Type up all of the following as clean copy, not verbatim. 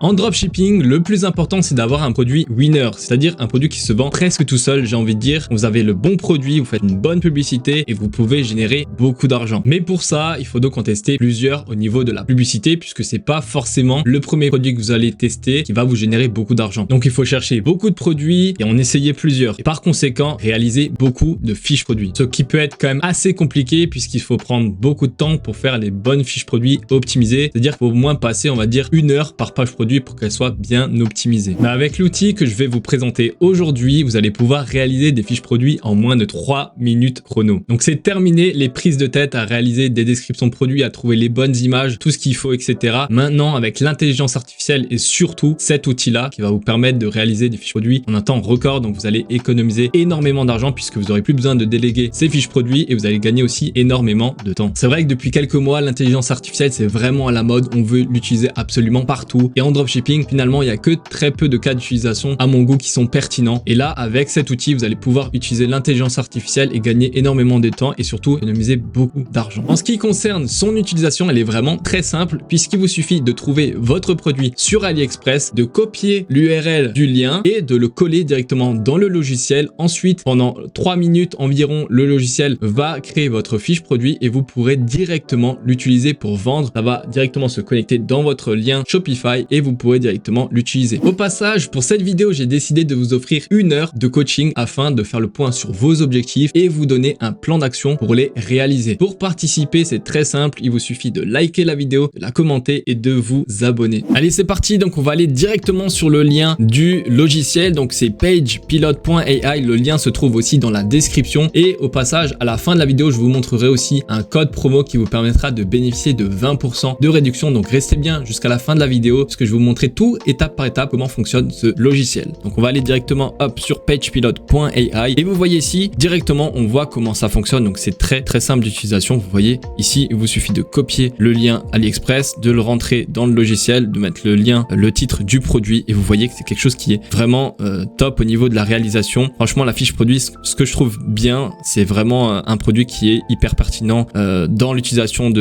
En dropshipping, le plus important, c'est d'avoir un produit winner, c'est-à-dire un produit qui se vend presque tout seul, j'ai envie de dire. Vous avez le bon produit, vous faites une bonne publicité et vous pouvez générer beaucoup d'argent. Mais pour ça, il faut donc en tester plusieurs au niveau de la publicité, puisque c'est pas forcément le premier produit que vous allez tester qui va vous générer beaucoup d'argent. Donc il faut chercher beaucoup de produits et en essayer plusieurs. Et par conséquent, réaliser beaucoup de fiches produits. Ce qui peut être quand même assez compliqué puisqu'il faut prendre beaucoup de temps pour faire les bonnes fiches produits optimisées. C'est-à-dire qu'il faut au moins passer, on va dire, 1 heure par page produit pour qu'elle soit bien optimisée. Mais avec l'outil que je vais vous présenter aujourd'hui, vous allez pouvoir réaliser des fiches produits en moins de 3 minutes chrono. Donc c'est terminé les prises de tête à réaliser des descriptions produits, à trouver les bonnes images, tout ce qu'il faut, etc. Maintenant, avec l'intelligence artificielle et surtout cet outil-là qui va vous permettre de réaliser des fiches produits en un temps record, donc vous allez économiser énormément d'argent puisque vous n'aurez plus besoin de déléguer ces fiches produits et vous allez gagner aussi énormément de temps. C'est vrai que depuis quelques mois, l'intelligence artificielle, c'est vraiment à la mode, on veut l'utiliser absolument partout et en dropshipping, finalement, il n'y a que très peu de cas d'utilisation à mon goût qui sont pertinents. Et là, avec cet outil, vous allez pouvoir utiliser l'intelligence artificielle et gagner énormément de temps et surtout économiser beaucoup d'argent. En ce qui concerne son utilisation, elle est vraiment très simple puisqu'il vous suffit de trouver votre produit sur AliExpress, de copier l'URL du lien et de le coller directement dans le logiciel. Ensuite, pendant 3 minutes environ, le logiciel va créer votre fiche produit et vous pourrez directement l'utiliser pour vendre. Ça va directement se connecter dans votre lien Shopify et vous pourrez directement l'utiliser. Au passage, pour cette vidéo, j'ai décidé de vous offrir 1 heure de coaching afin de faire le point sur vos objectifs et vous donner un plan d'action pour les réaliser. Pour participer, c'est très simple, il vous suffit de liker la vidéo, de la commenter et de vous abonner. Allez, c'est parti, donc on va aller directement sur le lien du logiciel, donc c'est pagepilot.ai, le lien se trouve aussi dans la description et au passage, à la fin de la vidéo, je vous montrerai aussi un code promo qui vous permettra de bénéficier de 20% de réduction, donc restez bien jusqu'à la fin de la vidéo parce que je vais vous montrer tout étape par étape comment fonctionne ce logiciel. Donc on va aller directement hop sur pagepilot.ai et vous voyez ici directement on voit comment ça fonctionne, donc c'est très simple d'utilisation. Vous voyez ici il vous suffit de copier le lien AliExpress, de le rentrer dans le logiciel, de mettre le lien, le titre du produit et vous voyez que c'est quelque chose qui est vraiment top au niveau de la réalisation. Franchement la fiche produit, ce que je trouve bien, c'est vraiment un produit qui est hyper pertinent dans l'utilisation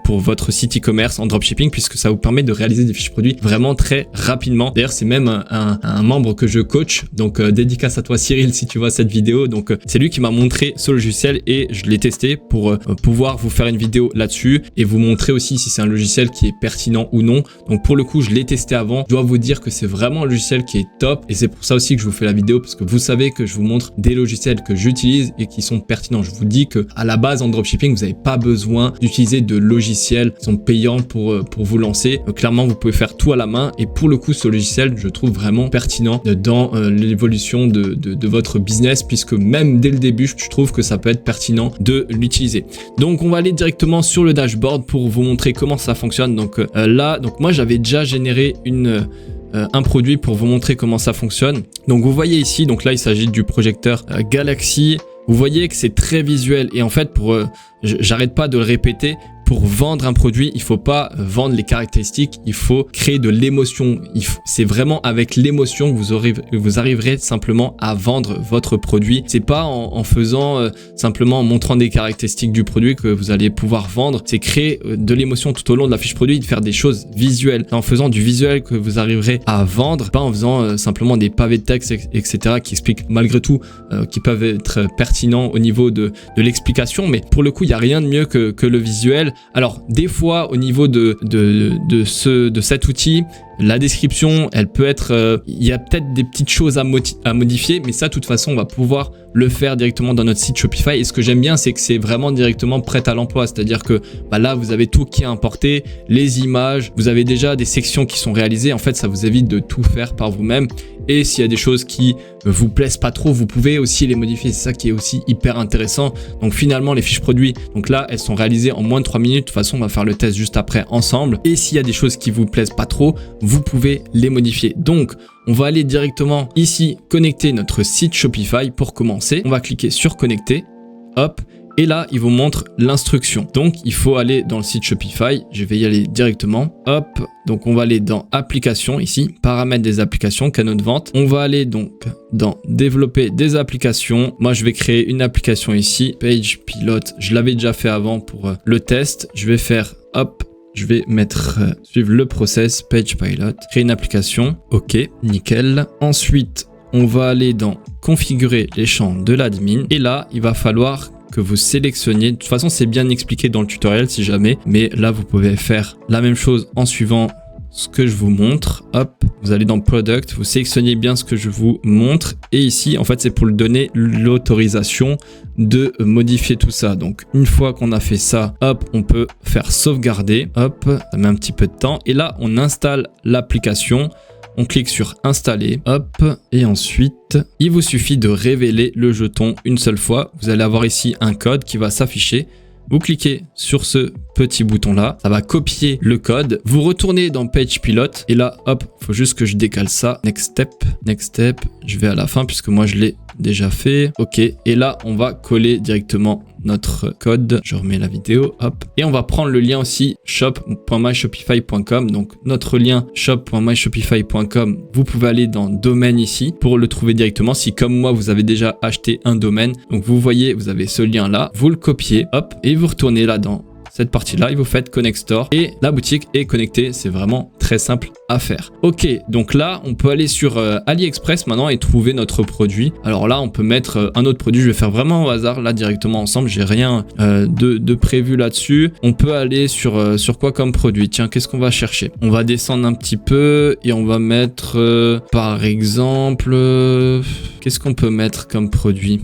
pour votre site e-commerce en dropshipping puisque ça vous permet de réaliser des fiches produits vraiment très rapidement. D'ailleurs c'est même un membre que je coach, donc dédicace à toi Cyril si tu vois cette vidéo. Donc c'est lui qui m'a montré ce logiciel et je l'ai testé pour pouvoir vous faire une vidéo là-dessus et vous montrer aussi si c'est un logiciel qui est pertinent ou non. Donc pour le coup je l'ai testé avant, je dois vous dire que c'est vraiment un logiciel qui est top et c'est pour ça aussi que je vous fais la vidéo parce que vous savez que je vous montre des logiciels que j'utilise et qui sont pertinents. Je vous dis que à la base en dropshipping vous n'avez pas besoin d'utiliser de logiciels qui sont payants pour vous lancer. Donc, clairement vous pouvez faire tout à la main et pour le coup ce logiciel je trouve vraiment pertinent dans l'évolution de votre business puisque même dès le début je trouve que ça peut être pertinent de l'utiliser. Donc on va aller directement sur le dashboard pour vous montrer comment ça fonctionne. Donc là, moi j'avais déjà généré un produit pour vous montrer comment ça fonctionne. Donc vous voyez ici, donc là il s'agit du projecteur Galaxy. Vous voyez que c'est très visuel et en fait j'arrête pas de le répéter. Pour vendre un produit, il faut pas vendre les caractéristiques, il faut créer de l'émotion. C'est vraiment avec l'émotion que vous arriverez simplement à vendre votre produit. C'est pas en faisant simplement en montrant des caractéristiques du produit que vous allez pouvoir vendre. C'est créer de l'émotion tout au long de la fiche produit, de faire des choses visuelles. C'est en faisant du visuel que vous arriverez à vendre, pas en faisant simplement des pavés de texte, etc. qui expliquent malgré tout, qui peuvent être pertinents au niveau de l'explication. Mais pour le coup, il n'y a rien de mieux que le visuel. Alors des fois au niveau de cet outil, la description, elle peut être, il y a peut-être des petites choses à modifier, mais ça, de toute façon, on va pouvoir le faire directement dans notre site Shopify. Et ce que j'aime bien, c'est que c'est vraiment directement prêt à l'emploi. C'est-à-dire que là, vous avez tout qui est importé, les images, vous avez déjà des sections qui sont réalisées. En fait, ça vous évite de tout faire par vous-même. Et s'il y a des choses qui vous plaisent pas trop, vous pouvez aussi les modifier. C'est ça qui est aussi hyper intéressant. Donc finalement, les fiches produits, donc là, elles sont réalisées en moins de 3 minutes. De toute façon, on va faire le test juste après ensemble. Et s'il y a des choses qui vous plaisent pas trop, vous pouvez les modifier. Donc, on va aller directement ici connecter notre site Shopify pour commencer. On va cliquer sur connecter. Hop. Et là, il vous montre l'instruction. Donc, il faut aller dans le site Shopify. Je vais y aller directement. Hop. Donc, on va aller dans applications ici, paramètres des applications, canaux de vente. On va aller donc dans développer des applications. Moi, je vais créer une application ici, Pagepilot. Je l'avais déjà fait avant pour le test. Je vais faire hop, je vais mettre suivre le process page pilot, créer une application, ok, nickel. Ensuite, on va aller dans configurer les champs de l'admin et là, il va falloir que vous sélectionniez. De toute façon, c'est bien expliqué dans le tutoriel si jamais, mais là, vous pouvez faire la même chose en suivant ce que je vous montre. Hop, vous allez dans Product, vous sélectionnez bien ce que je vous montre et ici, en fait, c'est pour lui donner l'autorisation de modifier tout ça. Donc, une fois qu'on a fait ça, hop, on peut faire sauvegarder. Hop, ça met un petit peu de temps et là, on installe l'application. On clique sur installer, hop, et ensuite, il vous suffit de révéler le jeton une seule fois. Vous allez avoir ici un code qui va s'afficher. Vous cliquez sur ce petit bouton là, ça va copier le code. Vous retournez dans Page Pilot et là, hop, il faut juste que je décale ça. Next step, je vais à la fin puisque moi je l'ai déjà fait. Ok, et là, on va coller directement notre code. Je remets la vidéo, hop. Et on va prendre le lien aussi shop.myshopify.com. Donc, notre lien shop.myshopify.com, vous pouvez aller dans domaine ici pour le trouver directement. Si comme moi, vous avez déjà acheté un domaine, donc vous voyez, vous avez ce lien là, vous le copiez, hop, et vous retournez là dans cette partie-là et vous faites Connect Store et la boutique est connectée. C'est vraiment très simple à faire. Ok, donc là, on peut aller sur AliExpress maintenant et trouver notre produit. Alors là, on peut mettre un autre produit. Je vais faire vraiment au hasard là directement ensemble. J'ai rien de prévu là-dessus. On peut aller sur quoi comme produit? Tiens, qu'est-ce qu'on va chercher? On va descendre un petit peu et on va mettre par exemple, qu'est-ce qu'on peut mettre comme produit?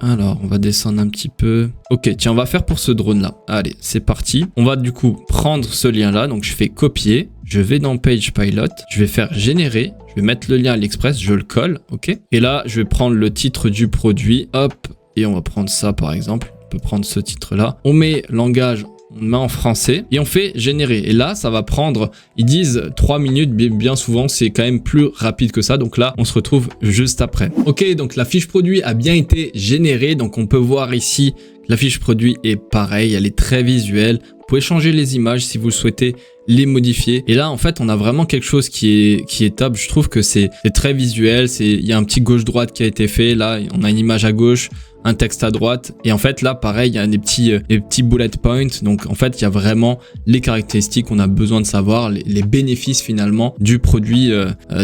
Alors, on va descendre un petit peu. Ok, tiens, on va faire pour ce drone-là. Allez, c'est parti. On va du coup prendre ce lien-là. Donc, je fais copier. Je vais dans Page Pilot. Je vais faire générer. Je vais mettre le lien AliExpress. Je le colle. Ok. Et là, je vais prendre le titre du produit. Hop. Et on va prendre ça, par exemple. On peut prendre ce titre-là. On met langage. On met en français et on fait générer. Et là, ça va prendre, ils disent 3 minutes, mais bien souvent, c'est quand même plus rapide que ça. Donc là, on se retrouve juste après. Ok, donc la fiche produit a bien été générée. Donc on peut voir ici que la fiche produit est pareille, elle est très visuelle. Vous pouvez changer les images si vous le souhaitez, les modifier. Et là, en fait, on a vraiment quelque chose qui est top. Je trouve que c'est très visuel. Il y a un petit gauche-droite qui a été fait. Là, on a une image à gauche, un texte à droite. Et en fait, là, pareil, il y a des petits bullet points. Donc, en fait, il y a vraiment les caractéristiques qu'on a besoin de savoir, les bénéfices finalement du produit.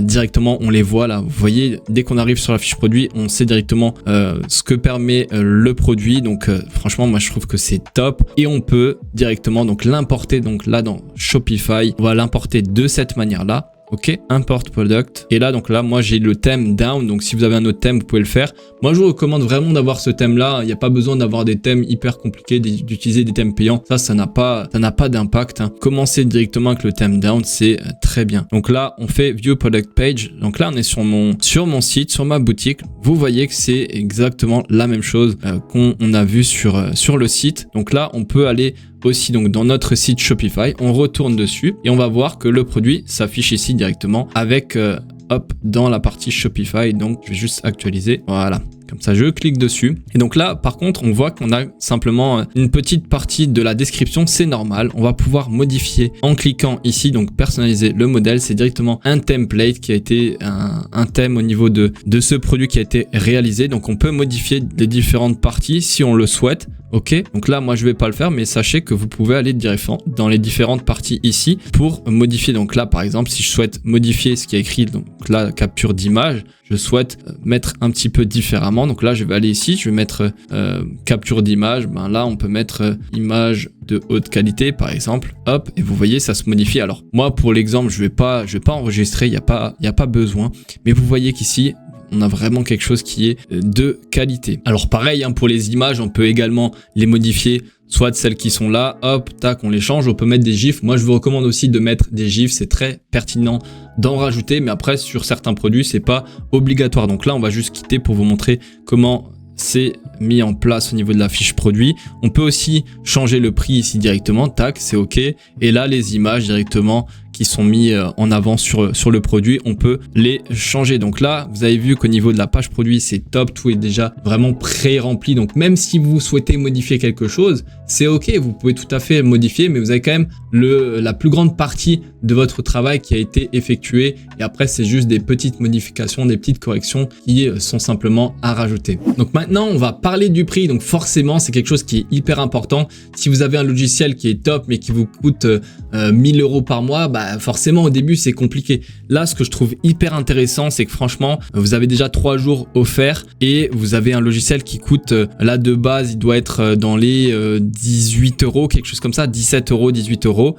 Directement, on les voit là. Vous voyez, dès qu'on arrive sur la fiche produit, on sait directement ce que permet le produit. Donc, franchement, moi, je trouve que c'est top. Et on peut directement donc l'importer. Donc là, dans Shopify, on va l'importer de cette manière-là. Ok, import product. Et là, donc là, moi, j'ai le thème down. Donc, si vous avez un autre thème, vous pouvez le faire. Moi, je vous recommande vraiment d'avoir ce thème-là. Il n'y a pas besoin d'avoir des thèmes hyper compliqués, d'utiliser des thèmes payants. Ça n'a pas d'impact. Commencez directement avec le thème down, c'est très bien. Donc là, on fait view product page. Donc là, on est sur mon site, sur ma boutique. Vous voyez que c'est exactement la même chose qu'on a vu sur le site. Donc là, on peut aller aussi donc dans notre site Shopify, on retourne dessus et on va voir que le produit s'affiche ici directement avec hop dans la partie Shopify. Donc je vais juste actualiser, voilà, comme ça je clique dessus et donc là par contre on voit qu'on a simplement une petite partie de la description. C'est normal, on va pouvoir modifier en cliquant ici, donc personnaliser le modèle. C'est directement un template qui a été un thème au niveau de ce produit qui a été réalisé. Donc on peut modifier les différentes parties si on le souhaite. Ok, donc là moi je vais pas le faire, mais sachez que vous pouvez aller directement dans les différentes parties ici pour modifier. Donc là par exemple, si je souhaite modifier ce qui est écrit, donc là capture d'image, je souhaite mettre un petit peu différemment. Donc là je vais aller ici, je vais mettre capture d'image. Ben là on peut mettre image de haute qualité par exemple. Hop, et vous voyez ça se modifie. Alors moi pour l'exemple je vais pas enregistrer, il y a pas besoin. Mais vous voyez qu'ici on a vraiment quelque chose qui est de qualité. Alors pareil, hein, pour les images, on peut également les modifier, soit de celles qui sont là, hop, tac, on les change. On peut mettre des gifs. Moi, je vous recommande aussi de mettre des gifs. C'est très pertinent d'en rajouter, mais après, sur certains produits, c'est pas obligatoire. Donc là, on va juste quitter pour vous montrer comment c'est mis en place au niveau de la fiche produit. On peut aussi changer le prix ici directement, tac, c'est ok. Et là, les images directement qui sont mis en avant sur le produit, on peut les changer. Donc là, vous avez vu qu'au niveau de la page produit, c'est top, tout est déjà vraiment pré-rempli. Donc même si vous souhaitez modifier quelque chose, c'est ok, vous pouvez tout à fait modifier, mais vous avez quand même la plus grande partie de votre travail qui a été effectué et après c'est juste des petites modifications, des petites corrections qui sont simplement à rajouter. Donc maintenant on va parler du prix, donc forcément c'est quelque chose qui est hyper important. Si vous avez un logiciel qui est top mais qui vous coûte 1000 € par mois, bah forcément au début c'est compliqué. Là ce que je trouve hyper intéressant c'est que franchement vous avez déjà 3 jours offerts et vous avez un logiciel qui coûte là de base il doit être dans les 18 €, quelque chose comme ça, 17 €, 18 €.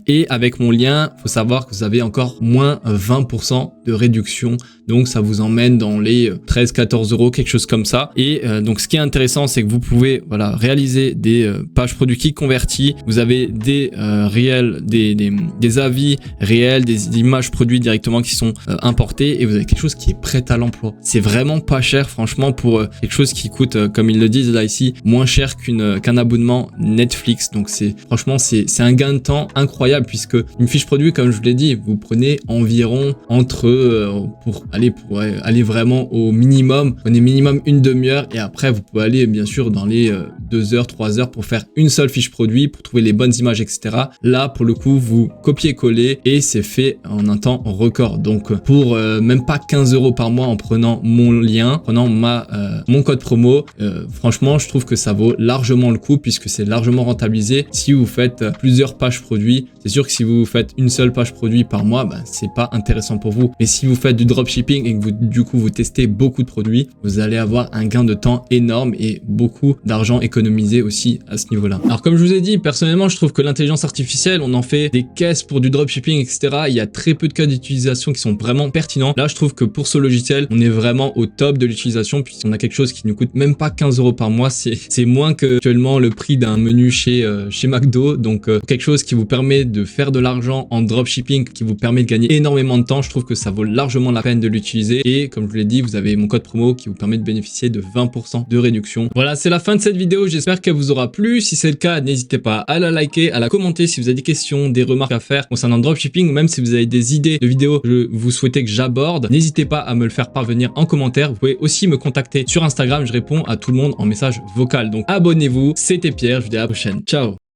Et avec mon lien, faut savoir que vous avez encore moins 20% de réduction. Donc ça vous emmène dans les 13-14 €, quelque chose comme ça. Et donc ce qui est intéressant, c'est que vous pouvez réaliser des pages produits qui convertis. Vous avez des réels, des avis réels, des images produits directement qui sont importées et vous avez quelque chose qui est prêt à l'emploi. C'est vraiment pas cher franchement pour quelque chose qui coûte, comme ils le disent là ici, moins cher qu'un abonnement Netflix. Donc franchement c'est un gain de temps incroyable puisque une fiche produit, comme je vous l'ai dit, vous prenez environ pour aller vraiment au minimum, prenez minimum une demi-heure et après vous pouvez aller bien sûr dans les 2 heures, 3 heures pour faire une seule fiche produit, pour trouver les bonnes images, etc. Là pour le coup vous copiez-collez et c'est fait en un temps record. Donc pour même pas 15 € par mois en prenant mon lien, prenant mon code promo, franchement je trouve que ça vaut largement le coup puisque c'est largement rentabilisé. Si vous faites plusieurs pages produits, c'est sûr que si vous faites une seule page produit par mois, bah, c'est pas intéressant pour vous. Mais si vous faites du dropshipping et que du coup vous testez beaucoup de produits, vous allez avoir un gain de temps énorme et beaucoup d'argent économisé aussi à ce niveau-là. Alors comme je vous ai dit, personnellement je trouve que l'intelligence artificielle, on en fait des caisses pour du dropshipping, etc. Il y a très peu de cas d'utilisation qui sont vraiment pertinents. Là je trouve que pour ce logiciel, on est vraiment au top de l'utilisation puisqu'on a quelque chose qui ne coûte même pas 15 € par mois. C'est moins que actuellement le prix d'un menu chez McDo. Donc quelque chose qui vous permet de faire de l'argent en dropshipping, qui vous permet de gagner énormément de temps. Je trouve que ça vaut largement la peine de l'utiliser. Et comme je vous l'ai dit, vous avez mon code promo qui vous permet de bénéficier de 20% de réduction. Voilà, c'est la fin de cette vidéo. J'espère qu'elle vous aura plu. Si c'est le cas, n'hésitez pas à la liker, à la commenter si vous avez des questions, des remarques à faire concernant le dropshipping ou même si vous avez des idées de vidéos que vous souhaitez que j'aborde. N'hésitez pas à me le faire parvenir en commentaire. Vous pouvez aussi me contacter sur Instagram. Je réponds à tout le monde en message vocal. Donc abonnez-vous. C'était Pierre. Je vous dis à la prochaine. Ciao.